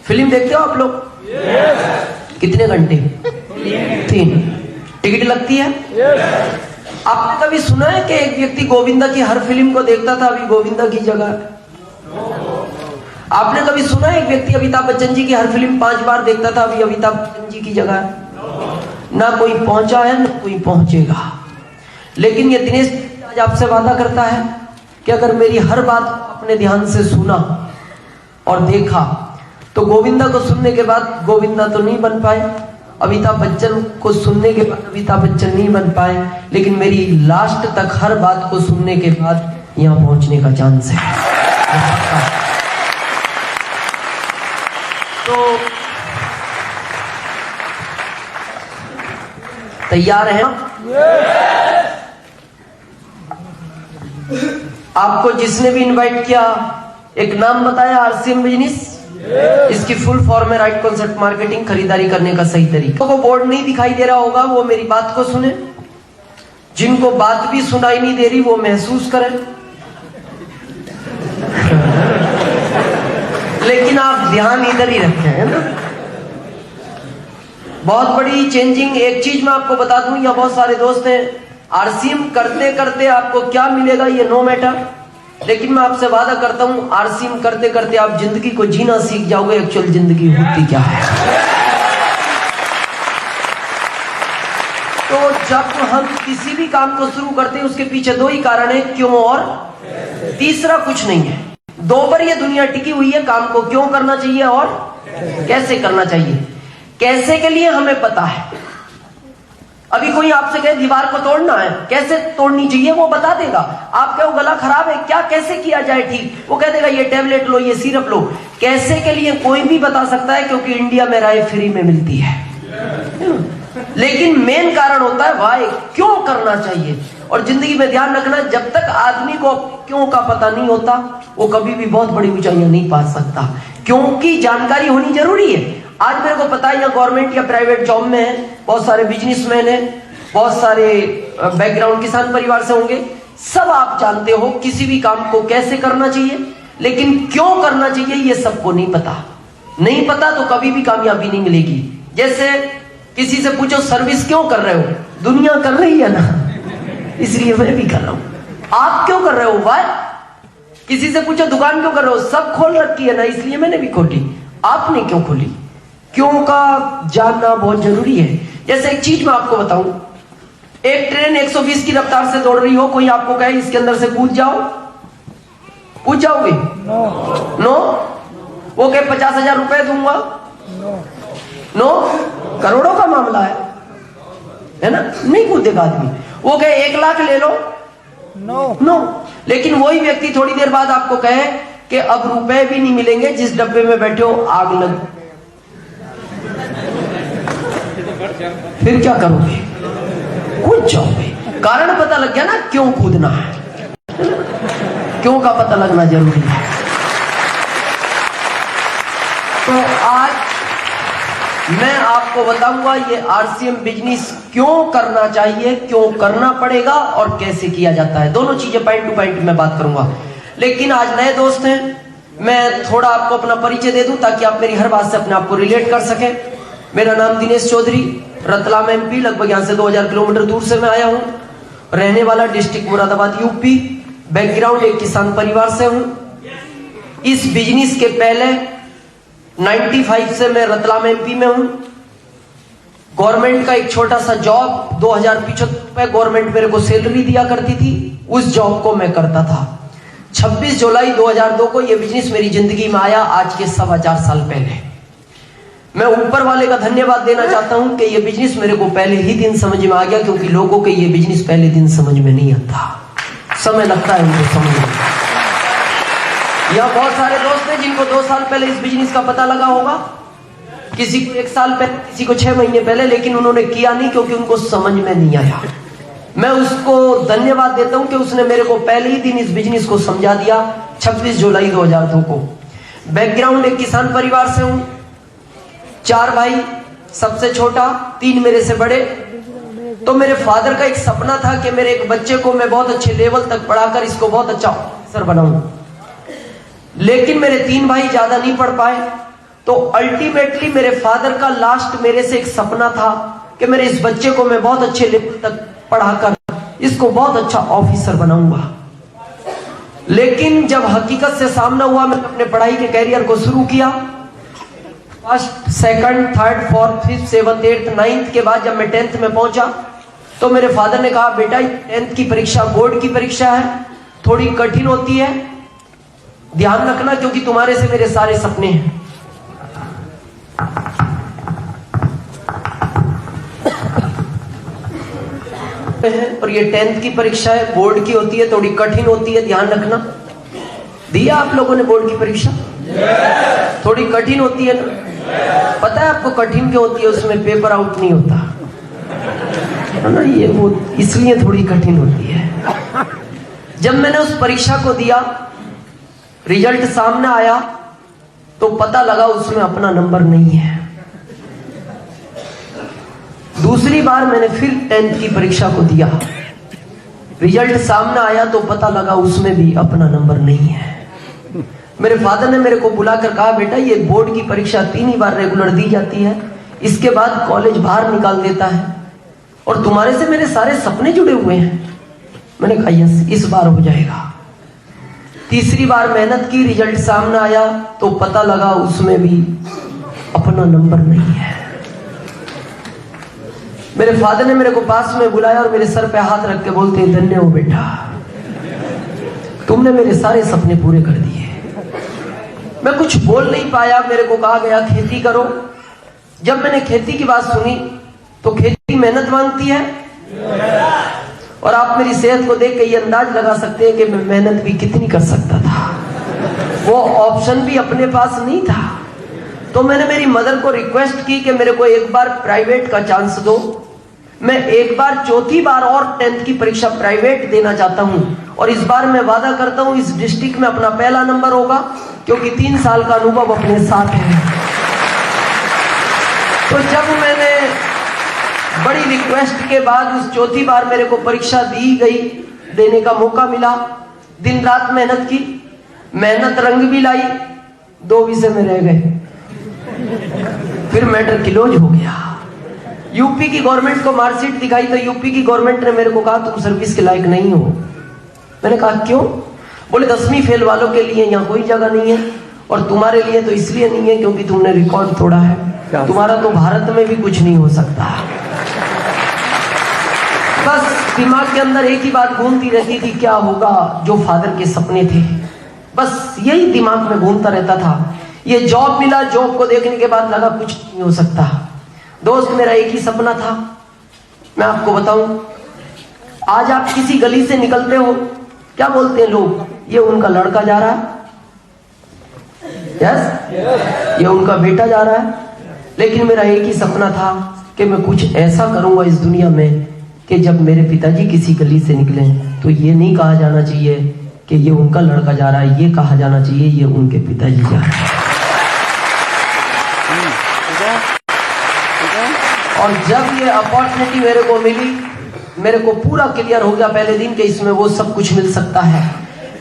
Film देखते हो आप लोग? कितने घंटे? 3। टिकट लगती है? आपने कभी सुना है कि एक व्यक्ति गोविंदा की हर फिल्म को देखता था अभी गोविंदा की जगह? आपने कभी सुना है एक व्यक्ति अमिताभ बच्चन जी की हर फिल्म 5 बार देखता था अभी अमिताभ बच्चन जी की जगह? ना कोई पहुंचा है ना कोई पहुंचेगा। लेकिन ये दिनेश आज आपसे वादा करता है कि अगर मेरी हर बात आपने ध्यान से सुना और देखा तो गोविंदा को सुनने के बाद गोविंदा तो नहीं बन पाए, अमिताभ बच्चन को सुनने के बाद अमिताभ बच्चन नहीं बन पाए, लेकिन मेरी लास्ट तक हर बात को सुनने के बाद यहां पहुंचने का चांस है। तो तैयार हैं? आपको जिसने भी इनवाइट किया एक नाम बताया, आरसीएम बिजनेस। इसकी फुल फॉर्म है राइट कॉन्सेप्ट मार्केटिंग, खरीदारी करने का सही तरीका। को बोर्ड नहीं दिखाई दे रहा होगा वो मेरी बात को सुने, जिनको बात भी सुनाई नहीं दे रही वो महसूस करें। लेकिन आप ध्यान इधर ही रखें, है ना? बहुत बड़ी चेंजिंग। एक चीज मैं आपको बता दूं, या बहुत सारे दोस्त हैं, आरसीएम करते करते आपको क्या मिलेगा ये नो मैटर, लेकिन मैं आपसे वादा करता हूं आरसीएम करते करते आप जिंदगी को जीना सीख जाओगे, एक्चुअल जिंदगी होती क्या है। तो जब हम किसी भी काम को शुरू करते हैं उसके पीछे 2 ही कारण है, क्यों और तीसरा कुछ नहीं है। 2 पर यह दुनिया टिकी हुई है, काम को क्यों करना चाहिए और कैसे करना चाहिए। कैसे के लिए हमें पता है। अभी कोई आपसे कहे दीवार को तोड़ना है, कैसे तोड़नी चाहिए वो बता देगा। आप कहो गला खराब है, क्या कैसे किया जाए ठीक, वो कह देगा ये टैबलेट लो, ये सिरप लो। कैसे के लिए कोई भी बता सकता है, क्योंकि इंडिया में राय फ्री में मिलती है। लेकिन मेन कारण होता है वाई, क्यों करना चाहिए। और जिंदगी में ध्यान रखना, जब तक आदमी को क्यों का पता नहीं होता वो कभी भी बहुत बड़ी ऊंचाइयां नहीं पा सकता, क्योंकि जानकारी होनी जरूरी है। आज मेरे को पता है या गवर्नमेंट या प्राइवेट जॉब में है, बहुत सारे बिजनेसमैन हैं, बहुत सारे बैकग्राउंड किसान परिवार से होंगे, सब आप जानते हो किसी भी काम को कैसे करना चाहिए, लेकिन क्यों करना चाहिए ये सबको नहीं पता। नहीं पता तो कभी भी कामयाबी नहीं मिलेगी। जैसे किसी से पूछो सर्विस क्यों कर रहे हो, दुनिया कर रही है ना, इसलिए मैं भी कर रहा हूं। आप क्यों कर रहे हो भाई? किसी से पूछो दुकान क्यों कर रहे हो, सब खोल रखी है ना, इसलिए मैंने भी खोली। आपने क्यों खोली? क्यों का जानना बहुत जरूरी है। जैसे एक चीज मैं आपको बताऊं, एक ट्रेन 120 की रफ्तार से दौड़ रही हो, कोई आपको कहे इसके अंदर से कूद जाओ, कूद जाओगे? नो। वो कहे 50,000 रुपए दूंगा, नो। करोड़ों का मामला है ना, नहीं कूदेगा आदमी। वो कहे 1 लाख ले लो, नो। लेकिन वही व्यक्ति थोड़ी देर बाद आपको कहे कि अब रुपए भी नहीं मिलेंगे, जिस डब्बे में बैठे हो आग लग, फिर क्या करोगे? कूद जाओगे। कारण पता लग गया ना क्यों कूदना है, क्यों का पता लगना जरूरी है। तो आज मैं आपको बताऊंगा ये आरसीएम बिजनेस क्यों करना चाहिए, क्यों करना पड़ेगा और कैसे किया जाता है। दोनों चीजें पॉइंट टू पॉइंट मैं बात करूंगा। लेकिन आज नए दोस्त हैं, मैं थोड़ा आपको अपना परिचय दे दूं ताकि आप मेरी हर बात से अपने आप को रिलेट कर सकें। मेरा नाम दिनेश चौधरी, रतलाम एमपी, लगभग यहां से 2000 किलोमीटर दूर से मैं आया हूं। रहने वाला डिस्ट्रिक्ट मुरादाबाद यूपी, बैकग्राउंड एक किसान परिवार से हूं। इस बिजनेस के पहले 95 से मैं रतलाम एमपी में हूं। गवर्नमेंट का एक छोटा सा जॉब, 2075 रुपए गवर्नमेंट मेरे को सैलरी दिया करती थी, उस जॉब को मैं करता था। 26 जुलाई 2002 को यह बिजनेस मेरी जिंदगी में आया, आज के 4.25 साल पहले। मैं ऊपर वाले का धन्यवाद देना चाहता हूं कि यह बिजनेस मेरे को पहले ही दिन समझ में आ गया, क्योंकि लोगों के ये बिजनेस पहले दिन समझ में नहीं आता, समय लगता है उनको समझने में। यहां बहुत सारे दोस्त हैं जिनको 2 साल पहले इस बिजनेस का पता लगा होगा, किसी को 1 साल पहले, किसी को 6 महीने पहले, लेकिन उन्होंने किया नहीं क्योंकि उनको समझ में नहीं आया। मैं उसको धन्यवाद देता हूं कि उसने मेरे को पहले ही दिन इस बिजनेस को समझा दिया। 26 जुलाई 2002 को। बैकग्राउंड एक किसान परिवार से हूं, 4 भाई, सबसे छोटा, 3 मेरे से बड़े। तो मेरे फादर का एक सपना था कि मेरे एक बच्चे को मैं बहुत अच्छे लेवल तक पढ़ाकर इसको बहुत अच्छा ऑफिसर बनाऊं। लेकिन मेरे 3 भाई ज्यादा नहीं पढ़ पाए, तो अल्टीमेटली मेरे फादर का लास्ट मेरे से एक सपना था कि मेरे इस बच्चे को मैं बहुत अच्छे लेवल तक पढ़ाकर इसको बहुत अच्छा ऑफिसर बनाऊंगा। लेकिन जब हकीकत से सामना हुआ, मैंने अपने पढ़ाई के कैरियर को शुरू किया। First, second, third, fourth, fifth, seventh, eighth, ninth के बाद जब मैं 10th में पहुंचा तो मेरे फादर ने कहा, बेटा 10th की परीक्षा बोर्ड की परीक्षा है, थोड़ी कठिन होती है, ध्यान रखना, क्योंकि तुम्हारे से मेरे सारे सपने हैं। और ये 10th की परीक्षा है, बोर्ड की होती है, थोड़ी कठिन होती है, ध्यान रखना। दिया आप लोगों ने बोर्ड की परीक्षा? थोड़ी कठिन होती है ना? पता है आपको कठिन क्यों होती है? उसमें पेपर आउट नहीं होता है ना, ये वो इसलिए थोड़ी कठिन होती है। जब मैंने उस परीक्षा को दिया, रिजल्ट सामने आया तो पता लगा उसमें अपना नंबर नहीं है। दूसरी बार मैंने फिर 10th की परीक्षा को दिया, रिजल्ट सामने आया तो पता लगा उसमें भी अपना नंबर नहीं है। मेरे फादर ने मेरे को बुलाकर कहा, बेटा ये बोर्ड की परीक्षा 3 ही बार रेगुलर दी जाती है, इसके बाद कॉलेज बाहर निकाल देता है, और तुम्हारे से मेरे सारे सपने जुड़े हुए हैं। मैंने कहा यस, इस बार हो जाएगा। तीसरी बार मेहनत की, रिजल्ट सामने आया तो पता लगा उसमें भी अपना नंबर नहीं है। मेरे फादर ने मेरे को पास में बुलाया और मेरे सर पे हाथ रख के बोलते, धन्य हो बेटा, तुमने मेरे सारे सपने पूरे कर दिए। मैं कुछ बोल नहीं पाया। मेरे को कहा गया खेती करो। जब मैंने खेती की बात सुनी तो खेती मेहनत मांगती है, और आप मेरी सेहत को देख के ये अंदाज लगा सकते हैं कि मैं मेहनत भी कितनी कर सकता था। वो ऑप्शन भी अपने पास नहीं था। तो मैंने मेरी मदर को रिक्वेस्ट की कि मेरे को एक बार प्राइवेट का चांस दो, मैं एक बार, चौथी बार और 10th की परीक्षा प्राइवेट देना चाहता हूं, और इस बार मैं वादा करता हूं इस डिस्ट्रिक्ट में अपना पहला नंबर होगा, क्योंकि 3 साल का अनुभव अपने साथ है। तो जब मैंने बड़ी रिक्वेस्ट के बाद उस चौथी बार मेरे को परीक्षा दी गई, देने का मौका मिला, दिन रात मेहनत की, मेहनत रंग भी लाई, 2 विषय में रह गए, फिर मैटर क्लोज हो गया। यूपी की गवर्नमेंट को मार्कशीट दिखाई तो यूपी की गवर्नमेंट ने मेरे को कहा, तुम सर्विस के लायक नहीं हो। मैंने कहा क्यों? बोले 10वीं फेल वालों के लिए यहाँ कोई जगह नहीं है, और तुम्हारे लिए तो इसलिए नहीं है क्योंकि तुमने रिकॉर्ड तोड़ा है, तुम्हारा तो भारत में भी कुछ नहीं हो सकता। बस दिमाग के अंदर एक ही बात घूमती रहती थी, क्या होगा जो फादर के सपने थे, बस यही दिमाग में घूमता रहता था। ये जॉब मिला, जॉब को देखने के बाद लगा कुछ नहीं हो सकता। दोस्त, मेरा एक ही सपना था। मैं आपको बताऊं, आज आप किसी गली से निकलते हो, क्या बोलते हैं लोग? ये उनका लड़का जा रहा है, यस, ये उनका बेटा जा रहा है। लेकिन मेरा एक ही सपना था कि मैं कुछ ऐसा करूंगा इस दुनिया में कि जब मेरे पिताजी किसी गली से निकले तो ये नहीं कहा जाना चाहिए कि ये उनका लड़का जा रहा है, ये कहा जाना चाहिए ये उनके पिताजी जा रहे हैं। और जब ये अपॉर्चुनिटी मेरे को मिली, मेरे को पूरा क्लियर हो गया पहले दिन कि इसमें वो सब कुछ मिल सकता है।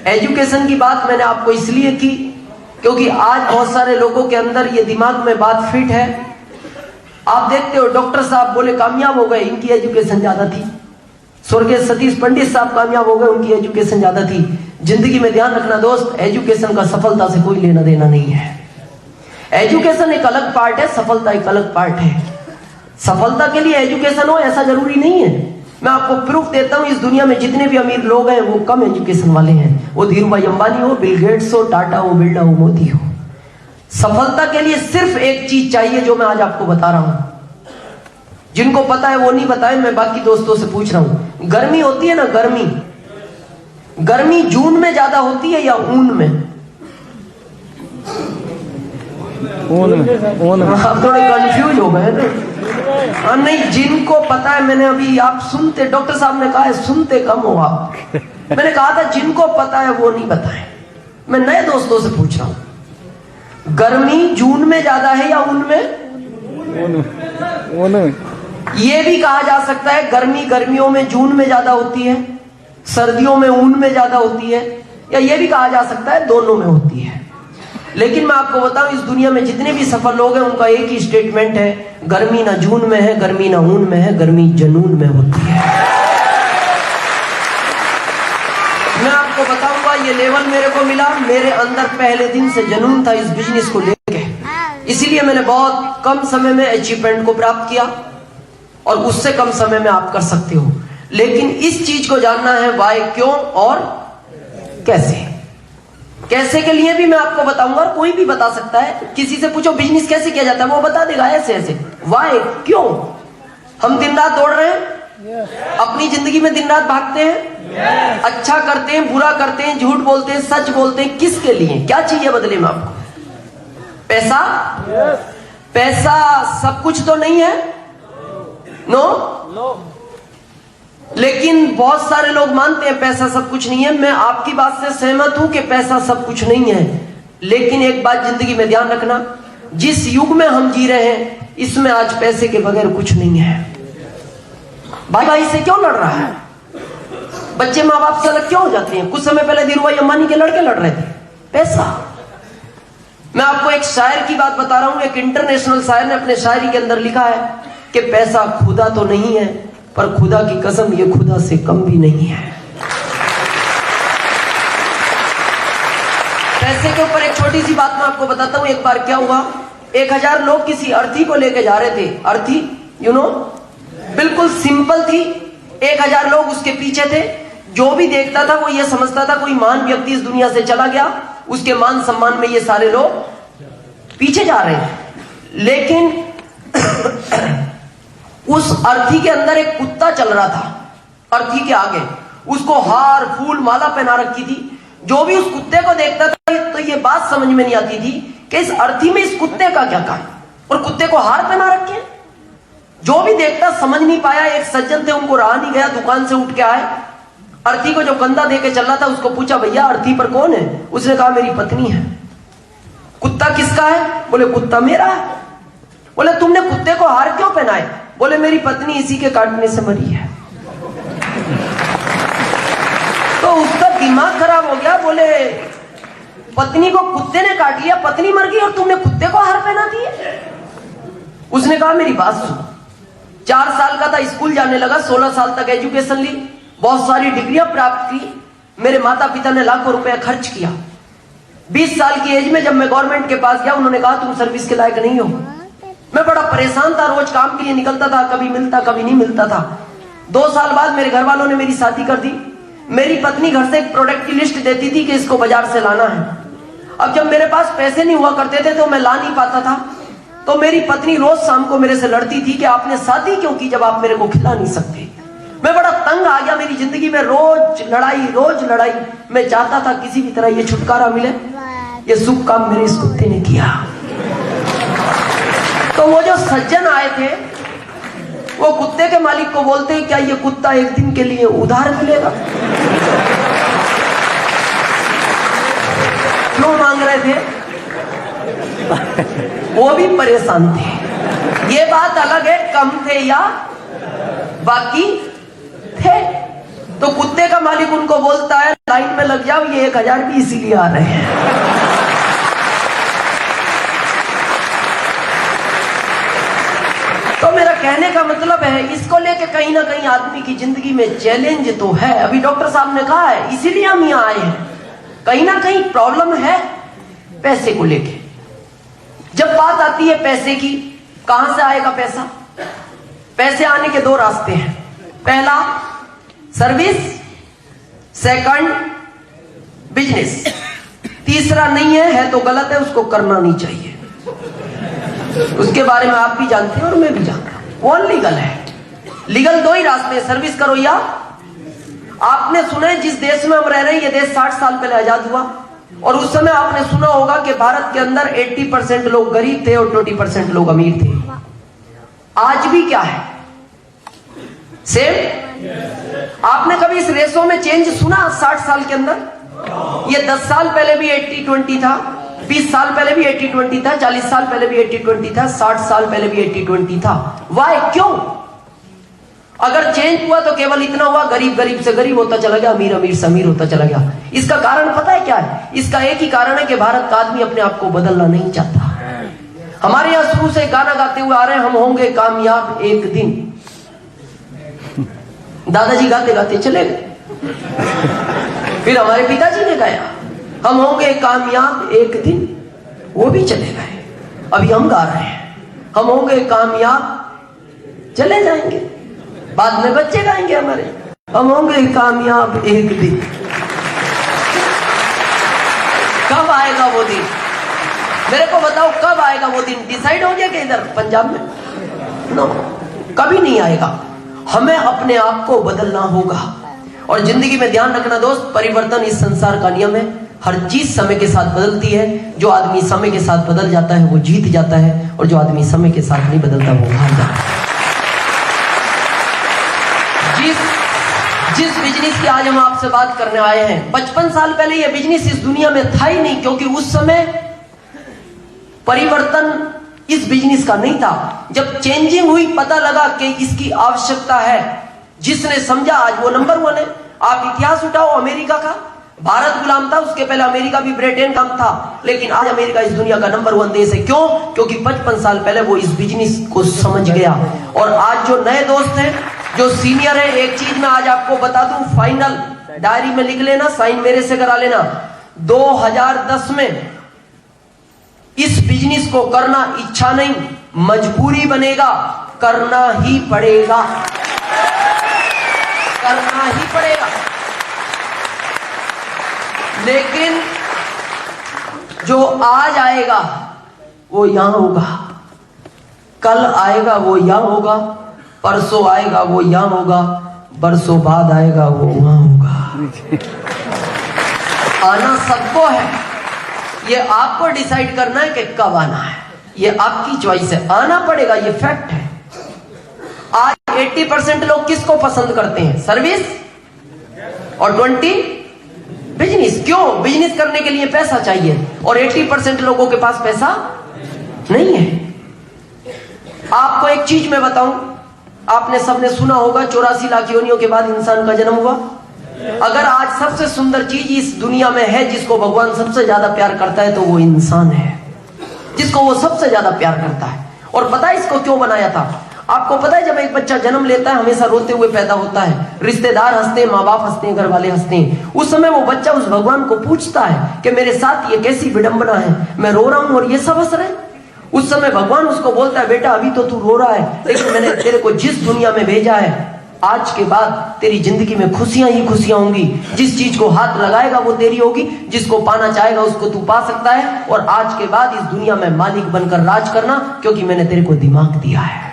एजुकेशन की बात मैंने आपको इसलिए की क्योंकि आज बहुत सारे लोगों के अंदर ये दिमाग में बात फिट है। आप देखते हो डॉक्टर साहब बोले कामयाब हो गए, इनकी एजुकेशन ज्यादा थी। स्वर्गीय सतीश पंडित साहब कामयाब हो गए, उनकी एजुकेशन ज्यादा थी। जिंदगी में ध्यान रखना दोस्त, एजुकेशन का सफलता से कोई लेना देना नहीं है। एजुकेशन एक अलग पार्ट है, सफलता एक अलग पार्ट है। सफलता के लिए एजुकेशन हो ऐसा जरूरी नहीं है। मैं आपको प्रूफ देता हूं, इस दुनिया में जितने भी अमीर लोग हैं वो कम एजुकेशन वाले हैं। वो धीरू भाई अंबानी हो, बिल गेट्स हो, टाटा हो, बिरला हो, मोदी हो। सफलता के लिए सिर्फ एक चीज चाहिए जो मैं आज आपको बता रहा हूं। जिनको पता है वो नहीं बताए, मैं बाकी दोस्तों से पूछ रहा हूं। गर्मी होती है ना, गर्मी जून में ज्यादा होती है या ऊन में? आप थोड़े कंफ्यूज हो गए ना। नहीं, जिनको पता है, मैंने अभी, आप सुनते, डॉक्टर साहब ने कहा है सुनते कम हो आप। मैंने कहा था जिनको पता है वो नहीं बताए। मैं नए दोस्तों से पूछ रहा हूं, गर्मी जून में ज्यादा है या ऊन में? ये भी कहा जा सकता है गर्मी गर्मियों में जून में ज्यादा होती है, सर्दियों में ऊन में ज्यादा होती है, या ये भी कहा जा सकता है दोनों में होती है। लेकिन मैं आपको बताऊं, इस दुनिया में जितने भी सफल लोग हैं उनका एक ही स्टेटमेंट है, गर्मी ना जून में है, गर्मी ना ऊन में है, गर्मी जनून में होती है। मैं आपको बताऊंगा, ये लेवल मेरे को मिला, मेरे अंदर पहले दिन से जुनून था इस बिजनेस को लेके, इसीलिए मैंने बहुत कम समय में अचीवमेंट को प्राप्त किया, और उससे कम समय में आप कर सकते हो। लेकिन इस चीज को जानना है, वाई, क्यों और कैसे। कैसे के लिए भी मैं आपको बताऊंगा, और कोई भी बता सकता है। किसी से पूछो बिजनेस कैसे किया जाता है, वो बता देगा ऐसे ऐसे। वाई, क्यों हम दिन रात दौड़ रहे हैं, अपनी जिंदगी में दिन रात भागते हैं, अच्छा करते हैं, बुरा करते हैं, झूठ बोलते हैं, सच बोलते हैं, किसके लिए, क्या चाहिए बदले में आपको? पैसा? पैसा सब कुछ तो नहीं है, नो। लेकिन बहुत सारे लोग मानते हैं पैसा सब कुछ नहीं है। मैं आपकी बात से सहमत हूं कि पैसा सब कुछ नहीं है, लेकिन एक बात जिंदगी में ध्यान रखना, जिस युग में हम जी रहे हैं इसमें आज पैसे के बगैर कुछ नहीं है। भाई भाई से क्यों लड़ रहा है, बच्चे माँ बाप से अलग क्यों हो जाते हैं? कुछ समय पहले धीरूभाई अंबानी के लड़के लड़ रहे थे, पैसा। मैं आपको एक शायर की बात बता रहा हूं, एक इंटरनेशनल शायर ने अपने शायरी के अंदर लिखा है कि पैसा खुदा तो नहीं है, पर खुदा की कसम ये खुदा से कम भी नहीं है। पैसे के ऊपर एक छोटी सी बात मैं आपको बताता हूं। एक बार क्या हुआ, 1000 लोग किसी अर्थी को लेके जा रहे थे। अर्थी बिल्कुल सिंपल थी। 1000 लोग उसके पीछे थे। जो भी देखता था वो ये समझता था कोई महान व्यक्ति इस दुनिया से चला गया, उसके मान सम्मान में ये सारे लोग पीछे जा रहे हैं। लेकिन उस अर्थी के अंदर एक कुत्ता चल रहा था, अर्थी के आगे। उसको हार फूल माला पहना रखी थी। जो भी उस कुत्ते को देखता था तो ये बात समझ में नहीं आती थी कि इस अर्थी में इस कुत्ते का क्या काम, और कुत्ते को हार पहना रखे। जो भी देखता समझ नहीं पाया। एक सज्जन थे, उनको रहा नहीं गया, दुकान से उठ के आए, अर्थी को जो कंधा देके चल रहा था उसको पूछा, भैया अर्थी पर कौन है? उसने कहा मेरी पत्नी है। कुत्ता किसका है? बोले कुत्ता मेरा है। बोले तुमने कुत्ते को हार क्यों पहनाए? बोले मेरी पत्नी इसी के काटने से मरी है। तो उसका दिमाग खराब हो गया। बोले पत्नी को कुत्ते ने काट लिया, पत्नी मर गई और तुमने कुत्ते को हार पहना दिए? उसने कहा मेरी बात सुन। 4 साल का था, स्कूल जाने लगा, 16 साल तक एजुकेशन ली, बहुत सारी डिग्रियां प्राप्त की। मेरे माता पिता ने लाखों रुपया खर्च किया। 20 साल की एज में जब मैं गवर्नमेंट के पास गया, उन्होंने कहा तुम सर्विस के लायक नहीं हो। मैं बड़ा परेशान था, रोज काम के लिए निकलता था, कभी मिलता कभी नहीं मिलता था। 2 साल बाद मेरे घर वालों ने मेरी शादी कर दी। मेरी पत्नी घर से एक प्रोडक्ट की लिस्ट देती थी कि इसको बाजार से लाना है। अब जब मेरे पास पैसे नहीं हुआ करते थे तो मैं ला नहीं पाता था, तो मेरी पत्नी रोज शाम को मेरे से लड़ती थी कि आपने शादी क्यों की जब आप मेरे को खिला नहीं सकते। मैं बड़ा तंग आ गया। मेरी जिंदगी में रोज लड़ाई। मैं चाहता था किसी भी तरह ये छुटकारा मिले। ये शुभ काम मेरे इस कुत्ते ने किया। तो वो जो सज्जन आए थे वो कुत्ते के मालिक को बोलते हैं, क्या ये कुत्ता एक दिन के लिए उधार मिलेगा? क्यों मांग रहे थे? वो भी परेशान थे। ये बात अलग है, कम थे या बाकी थे। तो कुत्ते का मालिक उनको बोलता है लाइन में लग जाओ, ये 1000 भी इसीलिए आ रहे हैं। तो मेरा कहने का मतलब है, इसको लेके कहीं ना कहीं आदमी की जिंदगी में चैलेंज तो है। अभी डॉक्टर साहब ने कहा है, इसीलिए हम यहां आए हैं। कहीं ना कहीं प्रॉब्लम है पैसे को लेके। जब बात आती है पैसे की, कहां से आएगा पैसा? पैसे आने के 2 रास्ते हैं। पहला सर्विस, सेकंड बिजनेस। तीसरा नहीं है तो गलत है, उसको करना नहीं चाहिए। उसके बारे में आप भी जानते हैं और मैं भी जानता हूं। वो अनलीगल है। लीगल 2 ही रास्ते हैं, सर्विस करो या। आपने सुना है जिस देश में हम रह रहे हैं, ये देश 60 साल पहले आजाद हुआ, और उस समय आपने सुना होगा कि भारत के अंदर 80% लोग गरीब थे और 20% लोग अमीर थे। आज भी क्या है? सेम। आपने कभी इस रेशो में चेंज सुना 60 साल के अंदर? ये 10 साल पहले भी 80-20 था, 20 साल पहले भी 80-20 था, 40 साल पहले भी 80-20 था, 60 साल पहले भी 80-20 था। वाई, क्यों? अगर चेंज हुआ तो केवल इतना हुआ, गरीब गरीब से गरीब होता चला गया, अमीर अमीर से अमीर होता चला गया। इसका कारण पता है क्या है? इसका एक ही कारण है कि भारत का आदमी अपने आप को बदलना नहीं चाहता। हमारे यहां शुरू से गाना गाते हुए आ रहे हैं, हम होंगे कामयाब एक दिन। दादाजी गाते गाते चले गए, फिर हमारे पिताजी ने गाया, हम होंगे कामयाब एक दिन, वो भी चले गए। अभी हम गा रहे हैं, हम होंगे कामयाब, चले जाएंगे, बाद में बच्चे गाएंगे हमारे, हम होंगे कामयाब एक दिन। कब आएगा वो दिन? मेरे को बताओ कब आएगा वो दिन? डिसाइड हो गया कि इधर पंजाब में? नो, कभी नहीं आएगा। हमें अपने आप को बदलना होगा। और जिंदगी में ध्यान रखना दोस्त, परिवर्तन इस संसार का नियम है। हर चीज समय के साथ बदलती है। जो आदमी समय के साथ बदल जाता है वो जीत जाता है, और जो आदमी समय के साथ नहीं बदलता वो हार जाता है। जिस बिजनेस की आज हम आपसे बात करने आए हैं, 55 साल पहले यह बिजनेस इस दुनिया में था ही नहीं, क्योंकि उस समय परिवर्तन इस बिजनेस का नहीं था। जब चेंजिंग हुई, पता लगा कि इसकी आवश्यकता है, जिसने समझा आज वो नंबर 1 है। आप इतिहास उठाओ अमेरिका का, भारत गुलाम था, उसके पहले अमेरिका भी ब्रिटेन का था, लेकिन आज अमेरिका इस दुनिया का नंबर 1 देश है। क्यों? क्योंकि 55 साल पहले वो इस बिजनेस को समझ गया। और आज जो नए दोस्त हैं, जो सीनियर है, एक चीज मैं आज आपको बता दूं, फाइनल डायरी में लिख लेना, साइन मेरे से करा लेना। 2010 में इस बिजनेस को करना इच्छा नहीं, मजबूरी बनेगा, करना ही पड़ेगा, करना ही पड़ेगा। लेकिन जो आज आएगा वो यहां होगा, कल आएगा वो यहां होगा, परसों आएगा वो यहां होगा, बरसों बाद आएगा वो वहां होगा। आना सबको है, ये आपको डिसाइड करना है कि कब आना है, ये आपकी चॉइस है। आना पड़ेगा, ये फैक्ट है। आज 80% लोग किसको पसंद करते हैं? सर्विस, और 20 बिजनेस। क्यों? बिजनेस करने के लिए पैसा चाहिए, और 80% लोगों के पास पैसा नहीं है। आपको एक चीज मैं बताऊं, आपने सबने सुना होगा 84 लाख योनियों के बाद इंसान का जन्म हुआ। अगर आज सबसे सुंदर चीज इस दुनिया में है जिसको भगवान सबसे ज्यादा प्यार करता है, तो वो इंसान है, जिसको वो सबसे ज्यादा प्यार करता है। और पता है इसको क्यों बनाया था? आपको पता है, जब एक बच्चा जन्म लेता है हमेशा रोते हुए पैदा होता है, रिश्तेदार हंसते हैं, माँ बाप हंसते हैं, घर वाले हंसते हैं। उस समय वो बच्चा उस भगवान को पूछता है कि मेरे साथ ये कैसी विडंबना है, मैं रो रहा हूं और ये सब हंस रहे हैं। उस समय भगवान उसको बोलता है, बेटा अभी तो तू रो रहा है, लेकिन मैंने तेरे को जिस दुनिया में भेजा है, आज के बाद तेरी जिंदगी में खुशियां ही खुशियां होंगी। जिस चीज को हाथ लगाएगा वो तेरी होगी, जिसको पाना चाहेगा उसको तू पा सकता है। और आज के बाद इस दुनिया में मालिक बनकर राज करना, क्योंकि मैंने तेरे को दिमाग दिया है।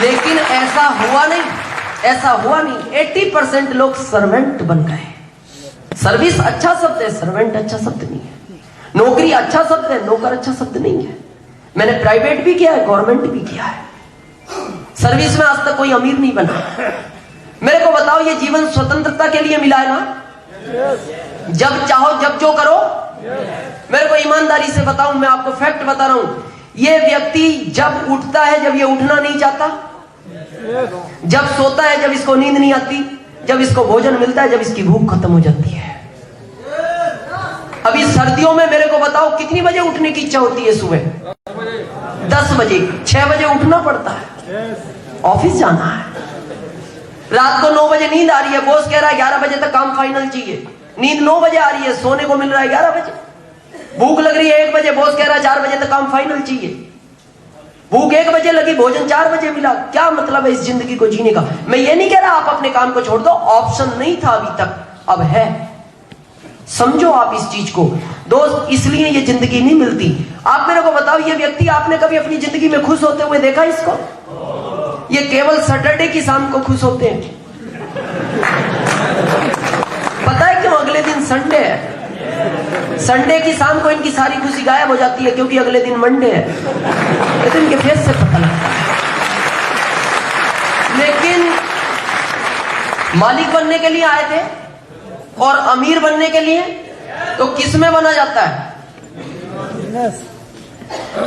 लेकिन ऐसा हुआ नहीं, ऐसा हुआ नहीं। 80% लोग सर्वेंट बन गए। सर्विस अच्छा शब्द है, सर्वेंट अच्छा शब्द नहीं है। नौकरी अच्छा शब्द है, नौकर अच्छा शब्द नहीं है। मैंने प्राइवेट भी किया है, गवर्नमेंट भी किया है। सर्विस में आज तक कोई अमीर नहीं बना। मेरे को बताओ, ये जीवन स्वतंत्रता के लिए मिला है ना? जब चाहो जब जो करो। मेरे को ईमानदारी से बताऊं, मैं आपको फैक्ट बता रहा हूं, ये व्यक्ति जब उठता है जब ये उठना नहीं चाहता, जब सोता है जब इसको नींद नहीं आती, जब इसको भोजन मिलता है जब इसकी भूख खत्म हो जाती है। अभी सर्दियों में मेरे को बताओ कितनी बजे उठने की इच्छा होती है? सुबह 10 बजे, 6 बजे उठना पड़ता है, ऑफिस जाना है। रात को 9 बजे नींद आ रही है, बॉस कह रहा है 11 बजे तक काम फाइनल चाहिए। नींद 9 बजे आ रही है, सोने को मिल रहा है 11 बजे। भूख लग रही है 1 बजे, बॉस कह रहा है 4 बजे तक काम फाइनल चाहिए। भूख 1 बजे लगी, भोजन 4 बजे मिला। क्या मतलब है इस जिंदगी को जीने का? मैं ये नहीं कह रहा आप अपने काम को छोड़ दो, ऑप्शन नहीं था अभी तक, अब है। समझो आप इस चीज को दोस्त, इसलिए ये जिंदगी नहीं मिलती। आप मेरे को बताओ, ये व्यक्ति आपने कभी अपनी जिंदगी में खुश होते हुए देखा इसको? ये केवल सैटरडे की शाम को खुश होते हैं। पता है क्यों? अगले दिन संडे है। संडे की शाम को इनकी सारी खुशी गायब हो जाती है, क्योंकि अगले दिन मंडे है। ये तो इनके फेस से पता लगता है। लेकिन मालिक बनने के लिए आए थे और अमीर बनने के लिए, तो किस में बना जाता है?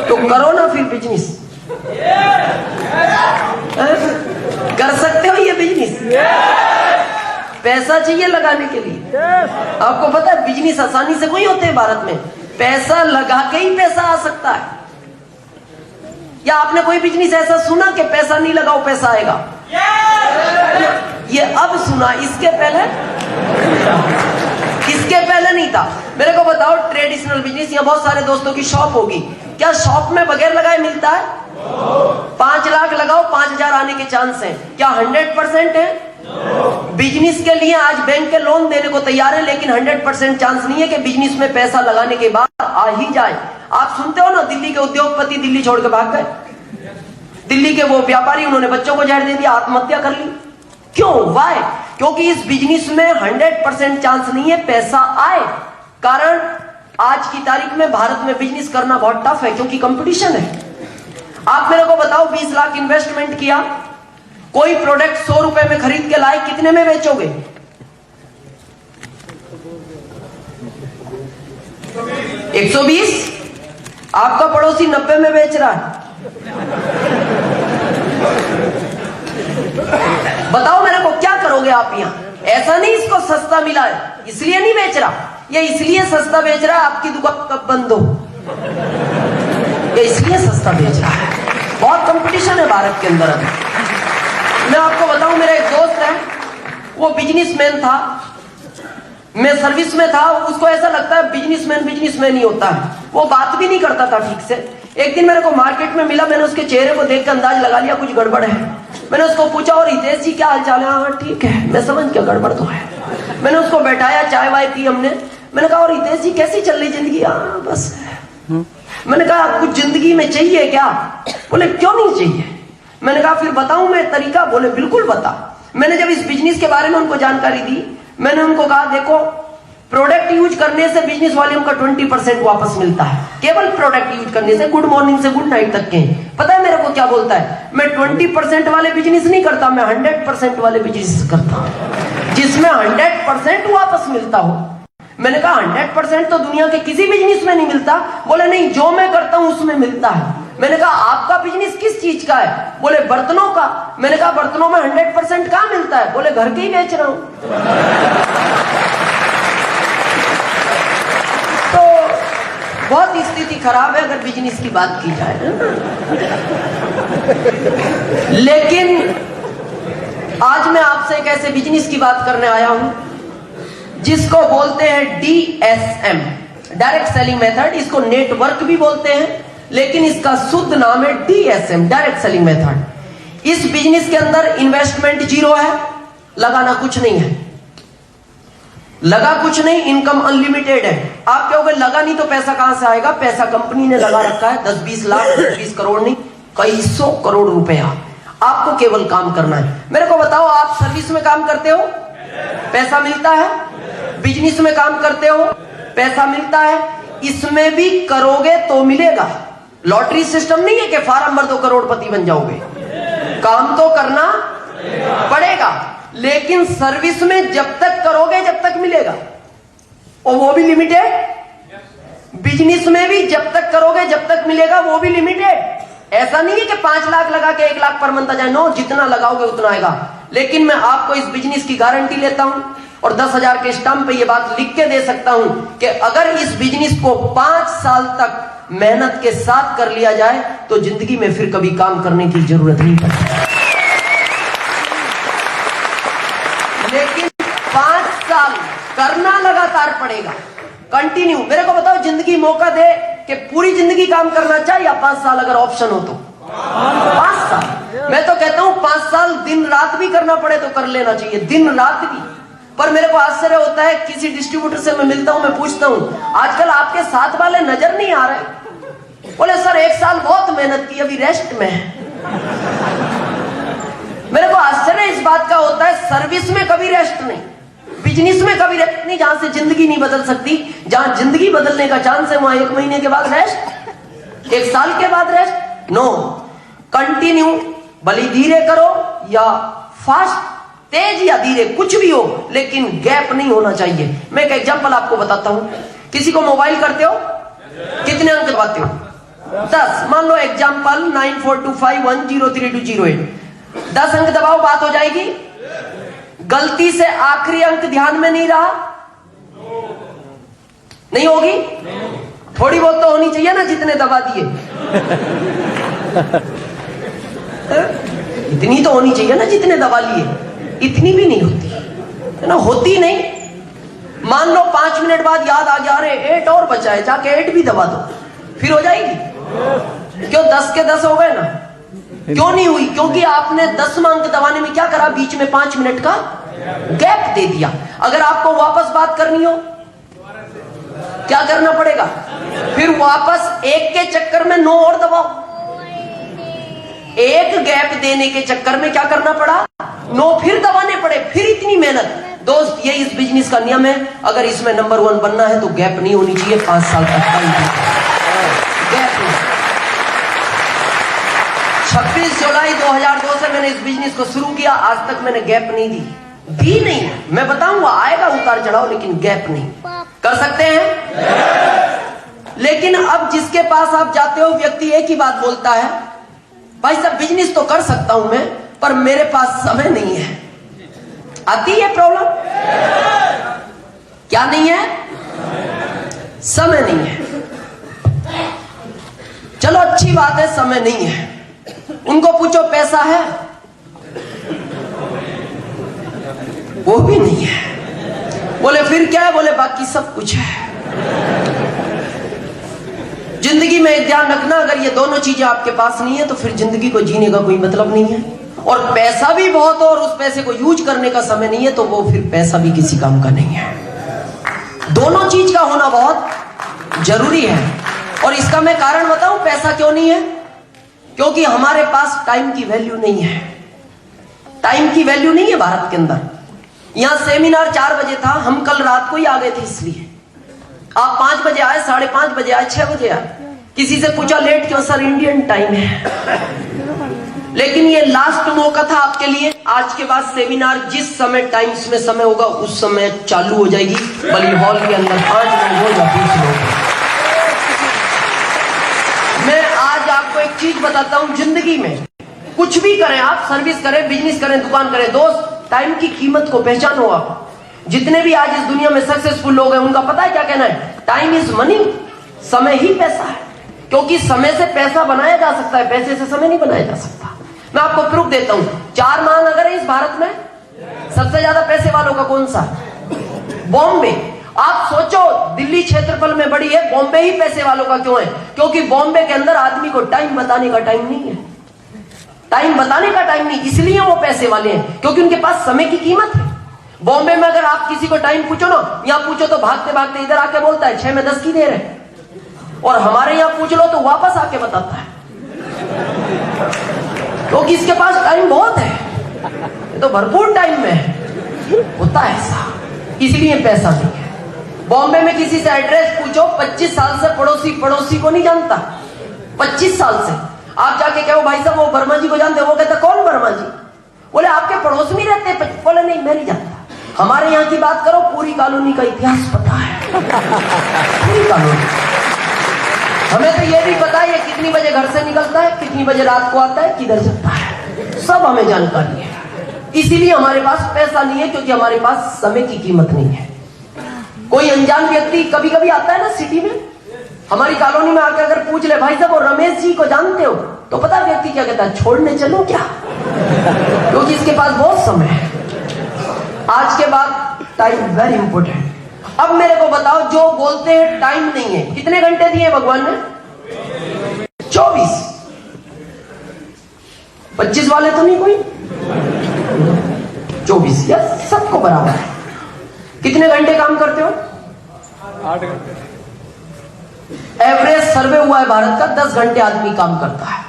तो करो ना फिर बिजनेस। कर सकते हो ये बिजनेस? पैसा चाहिए लगाने के लिए। आपको पता है बिजनेस आसानी से कोई होते हैं भारत में? पैसा लगा के ही पैसा आ सकता है। या आपने कोई बिजनेस ऐसा सुना कि पैसा नहीं लगाओ पैसा आएगा? ये अब सुना, इसके पहले नहीं था। मेरे को बताओ ट्रेडिशनल बिजनेस, यहाँ बहुत सारे दोस्तों की शॉप होगी, क्या शॉप में बगैर लगाए मिलता है? 5 लाख लगाओ 5,000 आने के चांस हैं, क्या 100% है? बिजनेस के लिए आज बैंक के लोन देने को तैयार है, लेकिन 100% चांस नहीं है कि बिजनेस में पैसा लगाने के बाद आ ही जाए। आप सुनते हो ना, दिल्ली के उद्योगपति दिल्ली छोड़ के भाग गए, दिल्ली के वो व्यापारी, उन्होंने बच्चों को जहर दे दिया, आत्महत्या कर ली। क्यों? वाई? क्योंकि इस बिजनेस में 100% चांस नहीं है पैसा आए। कारण आज की तारीख में भारत में बिजनेस करना बहुत टफ है, क्योंकि कंपटीशन है। आप मेरे को बताओ 20 लाख इन्वेस्टमेंट किया, कोई प्रोडक्ट 100 रुपए में खरीद के लाए, कितने में बेचोगे? 120? आपका पड़ोसी 90 में बेच रहा है। बताओ मेरे को क्या करोगे आप यहाँ? ऐसा नहीं इसको सस्ता मिला है इसलिए नहीं बेच रहा, ये इसलिए सस्ता बेच रहा है आपकी दुकान कब बंद हो, ये इसलिए सस्ता बेच रहा है। बहुत कंपटीशन है भारत के अंदर। मैं आपको बताऊं, मेरा एक दोस्त है, वो बिजनेसमैन था, मैं सर्विस में था, उसको ऐसा लगता है बिजनेसमैन ही होता है, वो बात भी नहीं करता था ठीक से। एक दिन मेरे को मार्केट में मिला, मैंने उसके चेहरे को देख कर अंदाज लगा लिया कुछ गड़बड़ है। मैंने उसको पूछा, और हितेश जी क्या हालचाल है? हाँ ठीक है। मैं समझ गया गड़बड़ तो है। मैंने उसको बैठाया, चाय वाय पी हमने। मैंने कहा, और हितेश जी कैसी चल रही जिंदगी? हाँ बस। मैंने कहा, कुछ जिंदगी में चाहिए क्या? बोले क्यों नहीं चाहिए? मैंने कहा फिर बताऊं मैं तरीका? बोले बिल्कुल बता। मैंने जब इस बिजनेस के बारे में उनको जानकारी दी, मैंने उनको कहा देखो, प्रोडक्ट यूज करने से बिजनेस वॉल्यूम का 20% वापस मिलता है, केवल प्रोडक्ट यूज करने से, गुड मॉर्निंग से गुड नाइट तक के। पता है मेरे को क्या बोलता है? मैं 20% वाले बिजनेस नहीं करता, मैं 100% वाले बिजनेस करता हूं जिसमें 100% वापस मिलता हो। मैंने कहा 100% तो दुनिया के किसी बिजनेस में नहीं मिलता। बोले नहीं, जो मैं करता हूं उसमें मिलता है। मैंने कहा आपका बिजनेस किस चीज का है? बोले बर्तनों का। मैंने कहा बर्तनों में 100% कहां मिलता है? बोले घर के ही बेच रहा हूं। तो बहुत स्थिति खराब है अगर बिजनेस की बात की जाए। लेकिन आज मैं आपसे एक ऐसे बिजनेस की बात करने आया हूं जिसको बोलते हैं DSM, डायरेक्ट सेलिंग मेथड। इसको नेटवर्क भी बोलते हैं, लेकिन इसका शुद्ध नाम है DSM, डायरेक्ट सेलिंग मेथड। इस बिजनेस के अंदर इन्वेस्टमेंट 0 है, लगाना कुछ नहीं है, लगा कुछ नहीं, इनकम अनलिमिटेड है। आप कहोगे लगा नहीं तो पैसा कहां से आएगा? पैसा कंपनी ने लगा रखा है, 10-20 लाख, 20 करोड़ नहीं, कई 100 करोड़ रुपया। आपको केवल काम करना है। मेरे को बताओ, आप सर्विस में काम करते हो, पैसा मिलता है? बिजनेस में काम करते हो, पैसा मिलता है? इसमें भी करोगे तो मिलेगा। लॉटरी सिस्टम नहीं है कि फार्म भर दो करोड़पति बन जाओगे। काम तो करना पड़ेगा, लेकिन सर्विस में जब तक करोगे जब तक मिलेगा, और वो भी लिमिटेड। बिजनेस में भी जब तक करोगे जब तक मिलेगा, वो भी लिमिटेड। ऐसा नहीं है कि 5 लाख लगा के 1 लाख पर मंथ आ जाए। नो, जितना लगाओगे उतना आएगा। लेकिन मैं आपको इस बिजनेस की गारंटी लेता हूं और 10,000 के स्टैंप पे ये बात लिख के दे सकता हूं कि अगर इस बिजनेस को 5 साल तक मेहनत के साथ कर लिया जाए तो जिंदगी में फिर कभी काम करने की जरूरत नहीं पड़ती। लेकिन 5 साल करना लगातार पड़ेगा, कंटिन्यू। मेरे को बताओ, जिंदगी मौका दे कि पूरी जिंदगी काम करना चाहिए या 5 साल अगर ऑप्शन हो तो? 5 साल। मैं तो कहता हूं 5 साल दिन रात भी करना पड़े तो कर लेना चाहिए, दिन रात भी। पर मेरे को आश्चर्य होता है, किसी डिस्ट्रीब्यूटर से मैं मिलता हूं, मैं पूछता हूं आजकल आपके साथ वाले नजर नहीं आ रहे? बोले सर 1 साल बहुत मेहनत की, अभी रेस्ट में है। मेरे को आश्चर्य इस बात का होता है, सर्विस में कभी रेस्ट नहीं, बिजनेस में कभी रेस्ट नहीं। जहां से जिंदगी नहीं बदल सकती, जहां जिंदगी बदलने का चांस है, वहां 1 महीने के बाद रेस्ट, 1 साल के बाद रेस्ट। नो, कंटिन्यू, भले धीरे करो या फास्ट, तेज या धीरे, कुछ भी हो, लेकिन गैप नहीं होना चाहिए। मैं एक एग्जांपल आपको बताता हूं। किसी को मोबाइल करते हो, कितने अंक दबाते हो? 10। मान लो एग्जाम्पल 9425103208, 10 अंक दबाओ, बात हो जाएगी। गलती से आखिरी अंक ध्यान में नहीं रहा, नहीं होगी? थोड़ी बहुत तो होनी चाहिए ना, जितने दबा दिए इतनी तो होनी चाहिए ना, जितने दबा लिए। इतनी भी नहीं होती है ना, होती नहीं। मान लो 5 मिनट बाद याद आ गया, अरे 8 और बचा है, जाके 8 भी दबा दो, फिर हो जाएगी। क्यों? 10 के 10 हो गए ना। क्यों नहीं हुई? क्योंकि आपने 10वां अंक दबाने में क्या करा, बीच में 5 मिनट का गैप दे दिया। अगर आपको वापस बात करनी हो क्या करना पड़ेगा? फिर वापस 1 के चक्कर में 9 और दबाओ। 1 गैप देने के चक्कर में क्या करना पड़ा, 9 फिर दबाने पड़े, फिर इतनी मेहनत। दोस्त, ये इस बिजनेस का नियम है। अगर इसमें नंबर 1 बनना है तो गैप नहीं होनी चाहिए 5 साल तक। गैप नहीं। 26 जुलाई 2002 से मैंने इस बिजनेस को शुरू किया, आज तक मैंने गैप नहीं दी नहीं। मैं बताऊंगा, आएगा उतार चढ़ाव, लेकिन गैप नहीं। कर सकते हैं? लेकिन अब जिसके पास आप जाते हो, व्यक्ति एक ही बात बोलता है, भाई साहब बिजनेस तो कर सकता हूं मैं, पर मेरे पास समय नहीं है। आती है प्रॉब्लम? क्या नहीं है? समय नहीं है। चलो अच्छी बात है, समय नहीं है। उनको पूछो पैसा है, वो भी नहीं है। बोले फिर क्या है? बोले बाकी सब कुछ है। जिंदगी में एक ध्यान रखना, अगर ये दोनों चीजें आपके पास नहीं है तो फिर जिंदगी को जीने का कोई मतलब नहीं है। और पैसा भी बहुत हो और उस पैसे को यूज करने का समय नहीं है तो वो फिर पैसा भी किसी काम का नहीं है। दोनों चीज का होना बहुत जरूरी है। और इसका मैं कारण बताऊं, पैसा क्यों नहीं है? क्योंकि हमारे पास टाइम की वैल्यू नहीं है। टाइम की वैल्यू नहीं है भारत के अंदर। यहां सेमिनार 4 बजे था, हम कल रात को ही आ गए थे, इसलिए आप 5 बजे आए, 5:30 बजे आए, 6 बजे आए। किसी से पूछा लेट क्यों? सर इंडियन टाइम है। लेकिन ये लास्ट मौका था आपके लिए। आज के बाद सेमिनार जिस समय टाइम्स में समय होगा उस समय चालू हो जाएगी, बली हॉल के अंदर 5 लोग हो या 20 लोग। मैं आज आपको एक चीज बताता हूं, जिंदगी में कुछ भी करें आप, सर्विस करें, बिजनेस करें, दुकान करें, दोस्त टाइम की कीमत को पहचानो आप। जितने भी आज इस दुनिया में सक्सेसफुल लोग हैं उनका पता है क्या कहना है? टाइम इज मनी, समय ही पैसा है। क्योंकि समय से पैसा बनाया जा सकता है, पैसे से समय नहीं बनाया जा सकता। मैं आपको प्रूफ देता हूं, 4 महानगर है इस भारत में, सबसे ज्यादा पैसे वालों का कौन सा? बॉम्बे। आप सोचो, दिल्ली क्षेत्रफल में बड़ी है, बॉम्बे ही पैसे वालों का क्यों है? क्योंकि बॉम्बे के अंदर आदमी को टाइम बताने का टाइम नहीं है। टाइम बताने का टाइम नहीं, इसलिए वो पैसे वाले हैं, क्योंकि उनके पास समय की कीमत है। बॉम्बे में अगर आप किसी को टाइम पूछो ना, यहां पूछो तो भागते भागते इधर आके बोलता है 6 में 10 की देर है, और हमारे यहां पूछ लो तो वापस आके बताता है, क्योंकि इसके पास टाइम बहुत है। ये तो भरपूर टाइम में है, होता है ऐसा, इसलिए पैसा नहीं है। बॉम्बे में किसी से एड्रेस पूछो, 25 साल से पड़ोसी को नहीं जानता। 25 साल से आप जाके कहो भाई साहब वो वर्मा जी को जानते हो? वो कहता कौन वर्मा जी? बोले आपके पड़ोस में रहते हैं। बोले नहीं मैं नहीं जानता। हमारे यहाँ की बात करो, पूरी कॉलोनी का इतिहास पता है। पूरी कॉलोनी। हमें तो ये भी पता है ये कितनी बजे घर से निकलता है, कितनी बजे रात को आता है, किधर जाता है, सब हमें जानकारी है। इसीलिए हमारे पास पैसा नहीं है, क्योंकि हमारे पास समय की कीमत नहीं है। कोई अनजान व्यक्ति कभी कभी आता है ना सिटी में, हमारी कॉलोनी में आके अगर पूछ ले भाई साहब वो रमेश जी को जानते हो, तो पता व्यक्ति क्या कहता है? छोड़ने चलो क्या? क्योंकि इसके पास बहुत समय है। आज के बाद टाइम वेरी इंपॉर्टेंट। अब मेरे को बताओ, जो बोलते हैं टाइम नहीं है, कितने घंटे दिए भगवान ने? 24। 25 वाले तो नहीं कोई? 24 या सबको बराबर है। कितने घंटे काम करते हो? 8 घंटे। एवरेज सर्वे हुआ है भारत का, 10 घंटे आदमी काम करता है,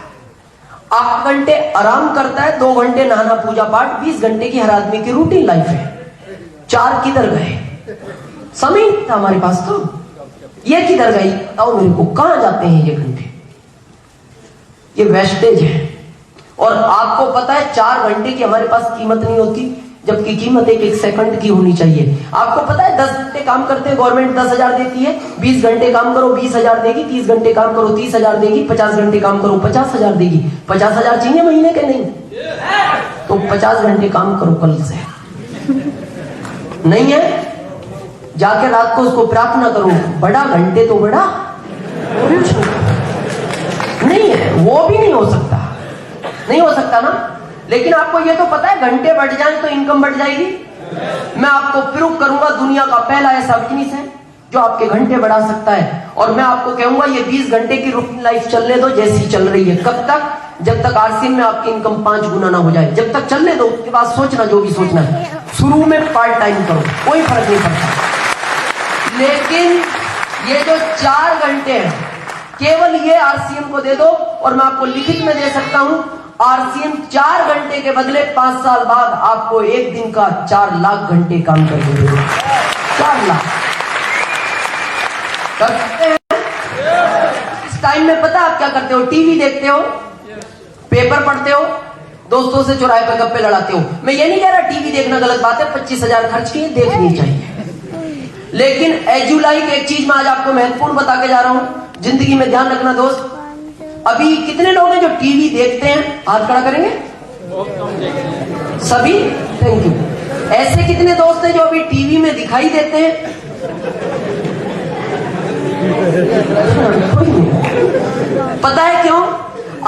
8 घंटे आराम करता है, 2 घंटे नहाना पूजा पाठ, 20 घंटे की हर आदमी की रूटीन लाइफ है। 4 किधर गए? समय था हमारे पास, तो ये किधर गई? बताओ मेरे को, कहां जाते हैं ये घंटे? ये वेस्टेज है। और आपको पता है 4 घंटे की हमारे पास कीमत नहीं होती, जबकि कीमत एक एक सेकंड की होनी चाहिए। आपको पता है 10 घंटे काम करते हैं गवर्नमेंट 10,000 देती है, 20 घंटे काम करो 20,000 देगी, 30 घंटे काम करो 30,000 देगी, 50 घंटे काम करो 50,000 देगी। 50,000 चाहिए महीने के? नहीं, तो 50 घंटे काम करो कल से। नहीं है, जाके रात को उसको प्रार्थना करो, बड़ा घंटे तो बड़ा नहीं है, वो भी नहीं हो सकता, नहीं हो सकता ना। लेकिन आपको ये तो पता है घंटे बढ़ जाए तो इनकम बढ़ जाएगी। मैं आपको प्रूव करूंगा दुनिया का पहला ऐसा बिजनेस है जो आपके घंटे बढ़ा सकता है। और मैं आपको कहूंगा ये 20 घंटे की रूटीन लाइफ चलने दो जैसी चल रही है। कब तक? जब तक आरसीएम में आपकी इनकम 5 गुना ना हो जाए, जब तक चलने दो। उसके बाद सोचना जो भी सोचना है। शुरू में पार्ट टाइम करो, कोई फर्क नहीं पड़ता। लेकिन ये जो 4 घंटे हैं केवल ये आरसीएम को दे दो, और मैं आपको लिखित में दे सकता हूं आरसीएम 4 घंटे के बदले 5 साल बाद आपको एक दिन का 4 लाख घंटे काम करके देगा। 4 लाख कर सकते हैं। इस टाइम में पता आप क्या करते हो? टीवी देखते हो, पेपर पढ़ते हो, दोस्तों से चौराहे पर गप्पे लड़ाते हो। मैं ये नहीं कह रहा टीवी देखना गलत बात है, 25,000 खर्च किए, देखनी चाहिए। लेकिन एज यू लाइक एक चीज मैं आज आपको महत्वपूर्ण बता के जा रहा हूं, जिंदगी में ध्यान रखना दोस्त। अभी कितने लोग हैं जो टीवी देखते हैं? हाथ खड़ा करेंगे सभी, थैंक यू। ऐसे कितने दोस्त हैं जो अभी टीवी में दिखाई देते हैं? पता है क्यों?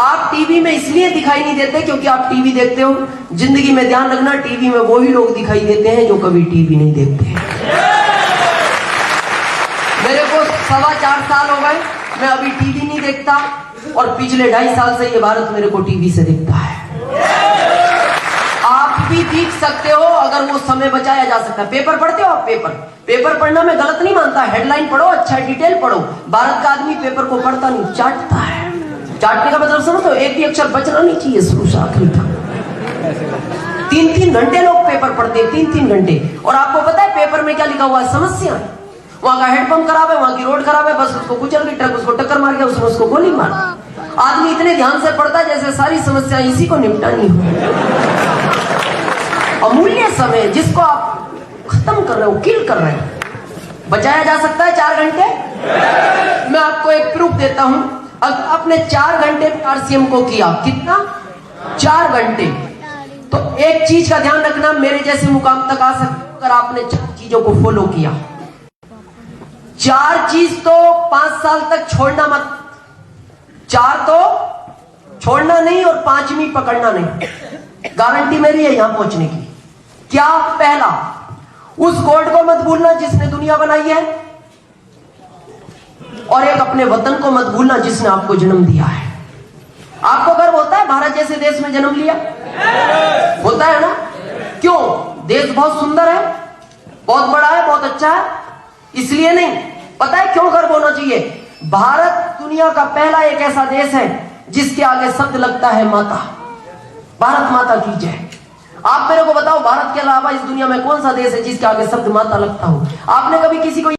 आप टीवी में इसलिए दिखाई नहीं देते क्योंकि आप टीवी देखते हो। जिंदगी में ध्यान रखना, टीवी में वही लोग दिखाई देते हैं जो कभी टीवी नहीं देखते हैं। मेरे को 4.25 साल हो गए, मैं अभी टीवी नहीं देखता, और पिछले 2.5 साल से ये भारत मेरे को टीवी से दिखता है। आप भी देख सकते हो अगर वो समय बचाया जा सकता है। पेपर पढ़ते हो आप? पेपर पढ़ना मैं गलत नहीं मानता, हेडलाइन पढ़ो, अच्छा डिटेल पढ़ो। भारत का आदमी पेपर को पढ़ता नहीं, चाटता है। चाटने का मतलब समझ लो, एक भी अक्षर बचना नहीं चाहिए शुरू से आखिरी तक। 3-3 घंटे लोग पेपर पढ़ते हैं, 3-3 घंटे। और आपको पता है पेपर में क्या लिखा हुआ है? समस्या। वहां का हेडपंप खराब है, वहां की रोड खराब है, बस उसको कुचल गई, ट्रक उसको टक्कर मार गया, उसने उसको गोली मार। आदमी इतने ध्यान से पढ़ता है जैसे सारी समस्याएं इसी को निपटानी हो। अमूल्य समय जिसको आप खत्म कर रहे हो, किल कर रहे हो, बचाया जा सकता है 4 घंटे। मैं आपको एक प्रूफ देता हूं। अगर आपने 4 घंटे आरसीएम को किया, कितना? 4 घंटे। तो एक चीज का ध्यान रखना, मेरे जैसे मुकाम तक आ सकते अगर आपने 4 चीजों को फॉलो किया। 4 चीज तो 5 साल तक छोड़ना मत। 4 तो छोड़ना नहीं और 5वीं पकड़ना नहीं। गारंटी मेरी है यहां पहुंचने की। क्या? पहला, उस गॉड को मत भूलना जिसने दुनिया बनाई है, और एक अपने वतन को मत भूलना जिसने आपको जन्म दिया है। आपको गर्व होता है भारत जैसे देश में जन्म लिया? होता है ना? क्यों? देश बहुत सुंदर है, बहुत बड़ा है, बहुत अच्छा है, इसलिए नहीं। पता है क्यों गर्व होना चाहिए? भारत दुनिया का पहला एक ऐसा देश है जिसके आगे शब्द लगता है माता। भारत माता की जय। आप मेरे को बताओ, भारत के अलावा इस दुनिया में कौन सा देश है जिसके आगे शब्द माता लगता हो? आपने कभी किसी को